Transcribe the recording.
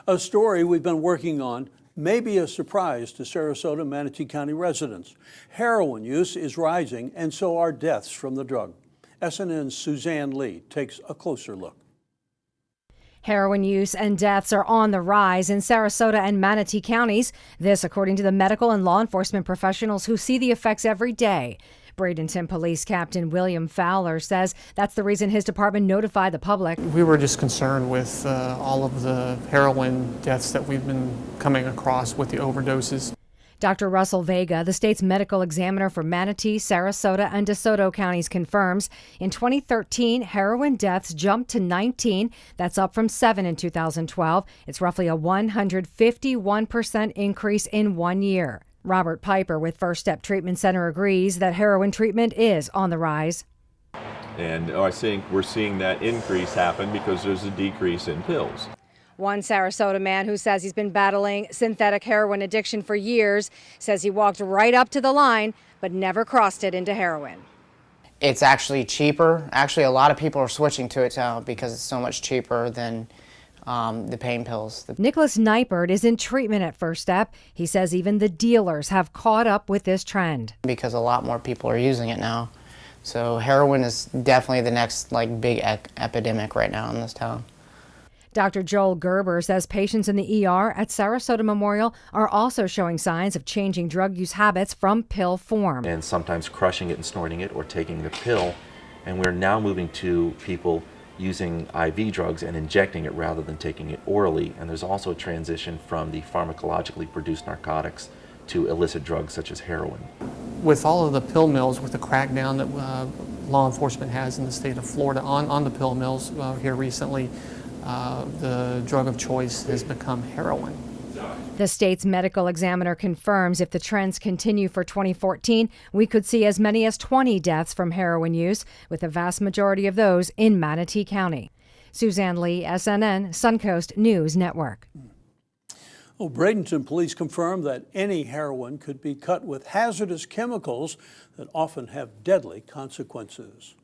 A story we've been working on may be a surprise to Sarasota and Manatee County residents. Heroin use is rising, and so are deaths from the drug. SNN's Suzanne Lee takes a closer look. Heroin use and deaths are on the rise in Sarasota and Manatee counties. This, according to the medical and law enforcement professionals who see the effects every day. Bradenton Police Captain William Fowler says that's the reason his department notified the public. We were just concerned with all of the heroin deaths that we've been coming across with the overdoses. Dr. Russell Vega, the state's medical examiner for Manatee, Sarasota, and DeSoto counties, confirms in 2013, heroin deaths jumped to 19. That's up from 7 in 2012. It's roughly a 151% increase in 1 year. Robert Piper with First Step Treatment Center agrees that heroin treatment is on the rise. And I think we're seeing that increase happen because there's a decrease in pills. One Sarasota man who says he's been battling synthetic heroin addiction for years says he walked right up to the line but never crossed it into heroin. It's actually cheaper. Actually, a lot of people are switching to it now because it's so much cheaper than the pain pills. Nicholas Neipert is in treatment at First Step. He says even the dealers have caught up with this trend. Because a lot more people are using it now. So heroin is definitely the next big epidemic right now in this town. Dr. Joel Gerber says patients in the ER at Sarasota Memorial are also showing signs of changing drug use habits from pill form. And sometimes crushing it and snorting it or taking the pill. And we're now moving to people using IV drugs and injecting it rather than taking it orally. And there's also a transition from the pharmacologically produced narcotics to illicit drugs such as heroin. With all of the pill mills, with the crackdown that law enforcement has in the state of Florida on the pill mills here recently, the drug of choice has become heroin. The state's medical examiner confirms if the trends continue for 2014, we could see as many as 20 deaths from heroin use, with the vast majority of those in Manatee County. Suzanne Lee, SNN, Suncoast News Network. Well, Bradenton police confirm that any heroin could be cut with hazardous chemicals that often have deadly consequences.